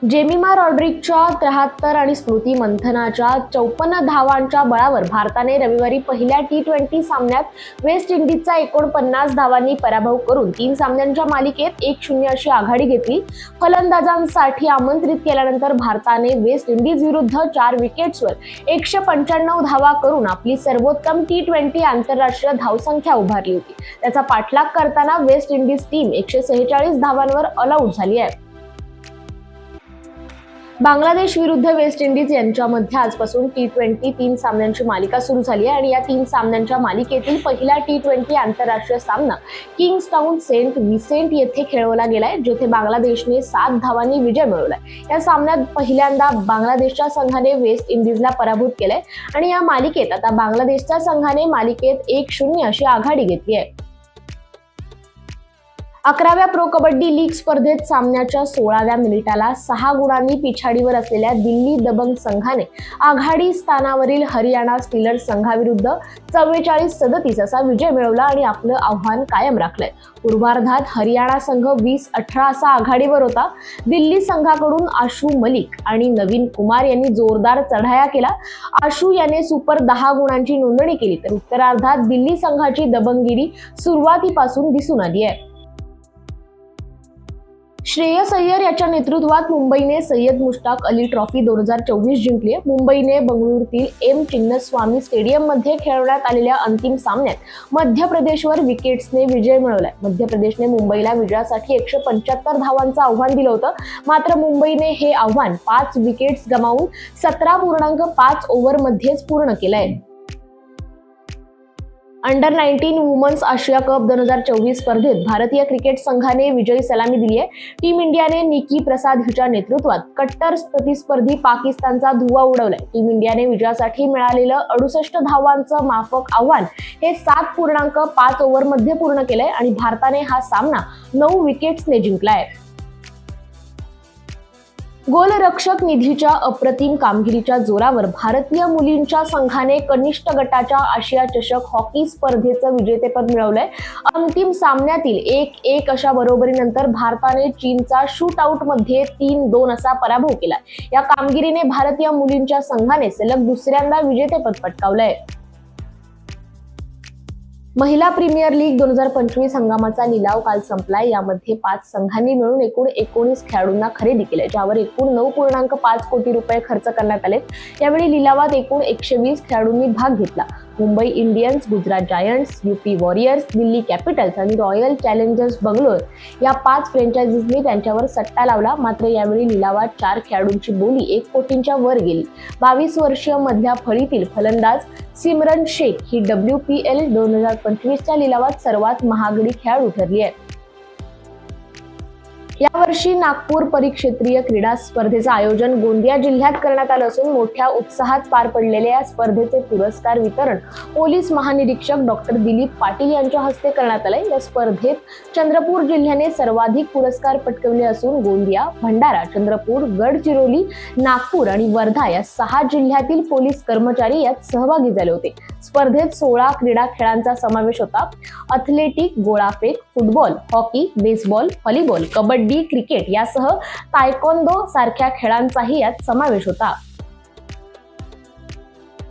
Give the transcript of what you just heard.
Jemimah रॉड्रिगच्या 73 आणि स्मृती मंथनाच्या 54 धावांच्या बळावर भारताने रविवारी पहिल्या T20 सामन्यात वेस्ट इंडिजचा 49 धावांनी पराभव करून 3 सामन्यांच्या मालिकेत 1-0 अशी आघाडी घेतली. फलंदाजांसाठी आमंत्रित केल्यानंतर भारताने वेस्ट इंडिज विरुद्ध 4 विकेट्सवर 195 धावा करून आपली सर्वोत्तम T20 आंतरराष्ट्रीय धावसंख्या उभारली होती. त्याचा पाठलाग करताना वेस्ट इंडिज टीम 146 धावांवर ऑल आउट झाली आहे. बांगलादेश विरुद्ध वेस्ट इंडिज यांच्यामध्ये आजपासून T20 3 सामन्यांची मालिका सुरू झाली आहे आणि या 3 सामन्यांच्या मालिकेतील पहिला T20 आंतरराष्ट्रीय सामना किंग्स्टाउन सेंट विसेंट येथे खेळवला गेलाय, जेथे बांगलादेशने 7 धावांनी विजय मिळवलाय. या सामन्यात पहिल्यांदा बांगलादेशच्या संघाने वेस्ट इंडिजला पराभूत केलंय आणि या मालिकेत आता बांगलादेशच्या संघाने मालिकेत 1-0 अशी आघाडी घेतली आहे. 11व्या प्रो कबड्डी लीग स्पर्धेत सामन्याच्या 16व्या मिनिटाला 6 गुणांनी पिछाडीवर असलेल्या दिल्ली दबंग संघाने आघाडी स्थानावरील हरियाणा स्टीलर्स संघाविरुद्ध 44-37 असा विजय मिळवला आणि आपलं आव्हान कायम राखलंय. पूर्वार्धात हरियाणा संघ 20-18 असा आघाडीवर होता. दिल्ली संघाकडून आशू मलिक आणि नवीन कुमार यांनी जोरदार चढाया केला. आशू याने सुपर 10 गुणांची नोंदणी केली, तर उत्तरार्धात दिल्ली संघाची दबंगगिरी सुरुवातीपासून दिसून आली आहे. श्रेयस अय्यर याच्या नेतृत्वात मुंबईने सय्यद मुश्ताक अली ट्रॉफी 2024 जिंकली आहे. मुंबईने बंगळुरूतील एम चिन्नस्वामी स्टेडियम मध्ये खेळवण्यात आलेल्या अंतिम सामन्यात मध्य प्रदेशवर विकेट्सने विजय मिळवलाय. मध्य प्रदेशने मुंबईला विजयासाठी 175 धावांचं आव्हान दिलं होतं, मात्र मुंबईने हे आव्हान 5 विकेट्स गमावून 17.5 ओव्हरमध्येच पूर्ण केलंय. अंडर 19 वुमन्स आशिया कप 2024 स्पर्धेत भारतीय क्रिकेट संघाने विजयी सलामी दिली आहे. टीम इंडियाने निकी प्रसाद हिच्या नेतृत्वात कट्टर प्रतिस्पर्धी पाकिस्तानचा धुव्वा उडवलाय. टीम इंडियाने विजयासाठी मिळालेलं 68 धावांचं माफक आव्हान हे 7.5 ओव्हरमध्ये पूर्ण केलंय आणि भारताने हा सामना 9 विकेट्सने जिंकलाय. गोलरक्षक निधीच्या अप्रतिम कामगिरीच्या जोरावर भारतीय मुलींच्या संघाने कनिष्ठ गटाच्या आशिया चषक हॉकी स्पर्धेचं विजेतेपद मिळवलंय. अंतिम सामन्यातील 1-1 अशा बरोबरीनंतर भारताने चीनचा शूट आउट मध्ये 3-2 असा पराभव केला. या कामगिरीने भारतीय मुलींच्या संघाने सलग दुसऱ्यांदा विजेतेपद पटकावलंय. महिला प्रीमियर लीग 2025 हंगामाचा लिलाव काल संपलाय. यामध्ये 5 संघांनी मिळून एकूण 19 खेळाडूंना खरेदी केले, ज्यावर एकूण 9.5 कोटी रुपये खर्च करण्यात आले. यावेळी लिलावात एकूण 120 खेळाडूंनी भाग घेतला. Mumbai Indians, Gujarat giants, UP warriors, Delhi Capitals आणि रॉयल चॅलेंजर्स बंगलोर या 5 फ्रँचायझींनी त्यांच्यावर सट्टा लावला. मात्र यावेळी लिलावात 4 खेळाडूंची बोली 1 कोटींच्या वर गेली. 22 वर्षीय मधल्या फळीतील फलंदाज सिमरन शेख ही WPL 2025च्या लिलावात सर्वात महागडी खेळाडू ठरली आहे. यावर्षी नागपूर परिक्षेत्रीय क्रीडा स्पर्धेचं आयोजन गोंदिया जिल्ह्यात करण्यात आलं असून मोठ्या उत्साहात पार पडलेल्या या स्पर्धेचे पुरस्कार वितरण पोलीस महानिरीक्षक डॉक्टर दिलीप पाटील यांच्या हस्ते करण्यात आले. या स्पर्धेत चंद्रपूर जिल्ह्याने सर्वाधिक पुरस्कार पटकावले असून गोंदिया, भंडारा, चंद्रपूर, गडचिरोली, नागपूर आणि वर्धा या 6 जिल्ह्यातील पोलीस कर्मचारी यात सहभागी झाले होते. स्पर्धेत 16 क्रीडा खेळांचा समावेश होता. अथलेटिक, गोळाफेक, football, hockey, baseball, volleyball, kabaddi, cricket यासह तायक्वॉन्दो सारख्या खेळांचाही यात समावेश होता.